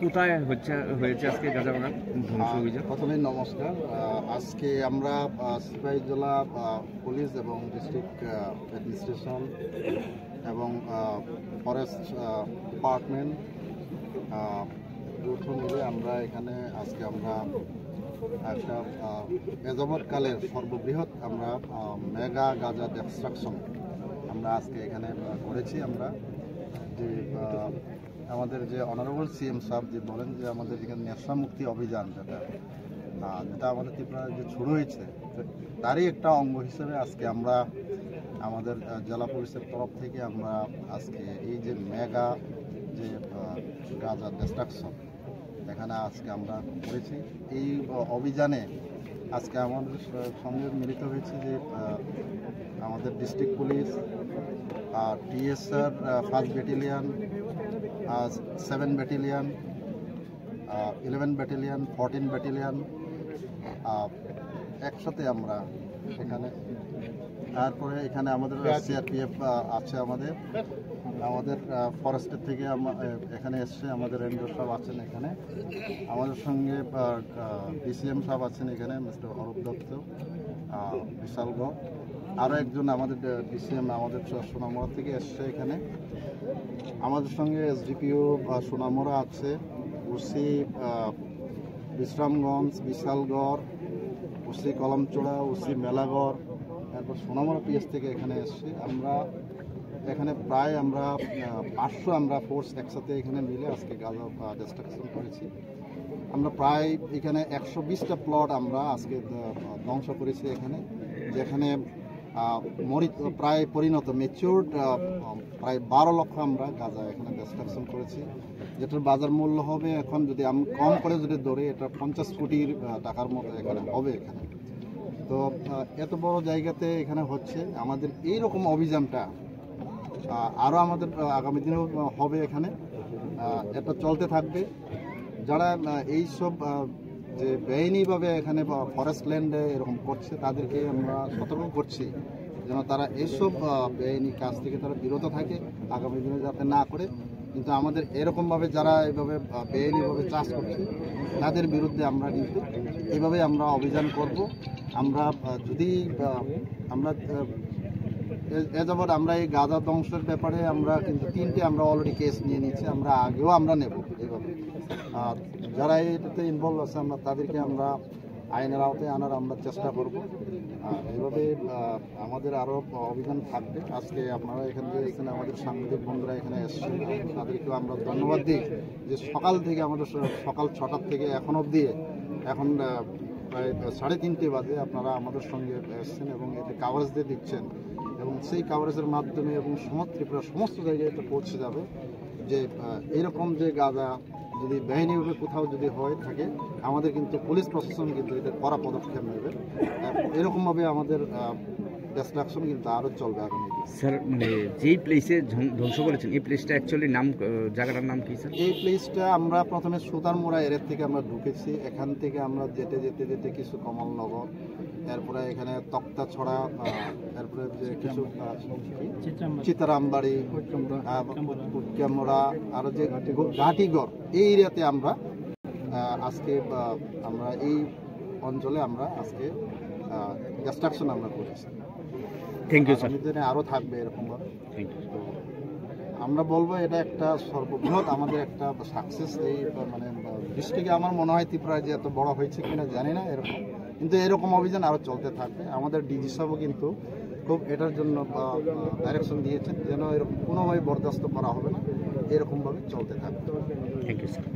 কোথায় হয়েছে আজকে গাঁজা বাগান ধ্বংস অভিযান? প্রথমেই নমস্কার। আজকে আমরা সিপাহীজলা পুলিশ এবং ডিস্ট্রিক্ট অ্যাডমিনিস্ট্রেশন এবং ফরেস্ট ডিপার্টমেন্ট যৌথ মিলে আমরা এখানে আজকে আমরা একটা এযাবৎকালের সর্ববৃহৎ আমরা মেগা গাঁজা ডিস্ট্রাকশন আমরা আজকে এখানে করেছি। আমরা যে আমাদের যে অনারেবল সিএম সাহেব যে বলেন যে আমাদের এখানে নেশা মুক্তি অভিযান যেটা আমাদের ত্রিপুরায় যে শুরু হয়েছে তারই একটা অঙ্গ হিসেবে আজকে আমরা আমাদের জেলা পুলিশের তরফ থেকে আমরা আজকে এই যে মেগা যে গাঁজা ডিস্ট্রাকশন এখানে আজকে আমরা করেছি। এই অভিযানে আজকে আমাদের সঙ্গে মিলিত হয়েছে যে আমাদের district police, TSR 1st battalion, 7 battalion, 11 battalion, 14 battalion একসাথে আমরা সেখানে। তারপরে এখানে আমাদের সিআরপিএফ আছে, আমাদের ফরেস্টের থেকে এখানে এসছে, আমাদের রেঞ্জার সাহেব আছেন এখানে, আমাদের সঙ্গে ডিসিএম সাহেব আছেন এখানে, মিস্টার অরূপ দত্ত, বিশালগড়, আরও একজন আমাদের ডিসিএম আমাদের সোনামুড়া থেকে এসছে এখানে, আমাদের সঙ্গে এসডিপিও সোনামুড়া আছে, OC Bishramganj, Bishalgarh, OC Kalamchora, OC Melagarh, তারপর সোনামুড়া পিএস থেকে এখানে এসছি। আমরা এখানে প্রায় আমরা 500 আমরা ফোর্স একসাথে এখানে মিলে আজকে গাঁজা ডিস্ট্রাকশন করেছি। আমরা প্রায় এখানে 120টা প্লট আমরা আজকে ধ্বংস করেছি এখানে, যেখানে প্রায় পরিণত ম্যাচিউরড প্রায় 12 লক্ষ আমরা গাঁজা এখানে ডিস্ট্রাকশন করেছি, যেটার বাজার মূল্য হবে এখন যদি আমি কম করে যদি ধরি এটা 50 কোটি টাকার মতো এখানে হবে এখানে। তো এত বড় জায়গাতে এখানে হচ্ছে আমাদের এইরকম অভিযানটা আরও আমাদের আগামী দিনেও হবে এখানে, এটা চলতে থাকবে। যারা এইসব যে বেআইনিভাবে এখানে ফরেস্ট ল্যান্ডে এরকম করছে তাদেরকে আমরা সতর্ক করছি যেন তারা এইসব বেআইনি কাজ থেকে তারা বিরত থাকে, আগামী দিনে যাতে না করে। কিন্তু আমাদের এরকমভাবে যারা এইভাবে বেআইনিভাবে চাষ করছে তাদের বিরুদ্ধে আমরা কিন্তু এইভাবে আমরা অভিযান করব। আমরা যদি আমরা যাবৎ আমরা এই গাঁজা ধ্বংসের ব্যাপারে আমরা কিন্তু 3টে আমরা অলরেডি কেস নিয়ে নিচ্ছি, আমরা আগেও আমরা নেব এইভাবে। যারা এটাতে ইনভলভ আছে আমরা তাদেরকে আমরা আইনের আওতায় আনার আমরা চেষ্টা করব। এইভাবে আমাদের আরও অভিযান থাকবে। আজকে আপনারা এখান থেকে এসেছেন, আমাদের সাংবাদিক বন্ধুরা এখানে এসেছেন, তাদেরকেও আমরা ধন্যবাদ দিই যে সকাল থেকে আমাদের সকাল 6টার থেকে এখন অবধি এখন প্রায় 3:30 বাজে আপনারা আমাদের সঙ্গে এসেছেন এবং এতে কাভারেজ দিয়ে দিচ্ছেন এবং সেই কাভারেজের মাধ্যমে এবং ত্রিপুরার সমস্ত জায়গায় এটা পৌঁছে যাবে যে এরকম যে গাঁজা যদি বেআইনিভাবে কোথাও যদি হয়ে থাকে আমাদের কিন্তু পুলিশ প্রশাসন কিন্তু এটা কড়া পদক্ষেপ নেবে। এরকমভাবে আমাদের ডিস্ট্রাকশন কিন্তু আরও চলবে আগামী দিনে। স্যার, মানে যেই প্লেসে ধ্বংস করেছেন এই প্লেসটা অ্যাকচুয়ালি নাম, জায়গাটার নাম কি স্যার? এই প্লেসটা আমরা প্রথমে সুতারমুড়া এরিয়া থেকে আমরা ঢুকেছি, এখান থেকে আমরা যেতে যেতে যেতে কিছু কমলনগর, এরপরে এখানে তক্তাছড়া, এরপরে যে কিছু চিতারামবাড়ি, কুটকামড়া, আরও যে ঘাটিগড়, এই এরিয়াতে আমরা আজকে আমরা এই অঞ্চলে আমরা আজকে ডিস্ট্রাকশন আমরা করেছি। Thank you sir. আরও থাকবে এরকমভাবে। Thank you. আমরা বলবো এটা একটা সর্ববৃহৎ আমাদের একটা সাকসেস এই মানে ডিস্ট্রিক্টে। আমার মনে হয় ত্রিপুরায় যে এত বড় হয়েছে কিনা জানি না এরকম, কিন্তু এরকম অভিযান আরও চলতে থাকবে। আমাদের ডিজি সাহেবও কিন্তু খুব এটার জন্য ডাইরেকশন দিয়েছেন যেন এরকম কোনোভাবে বরদাস্ত করা হবে না, এরকমভাবে চলতে থাকবে। Thank you sir.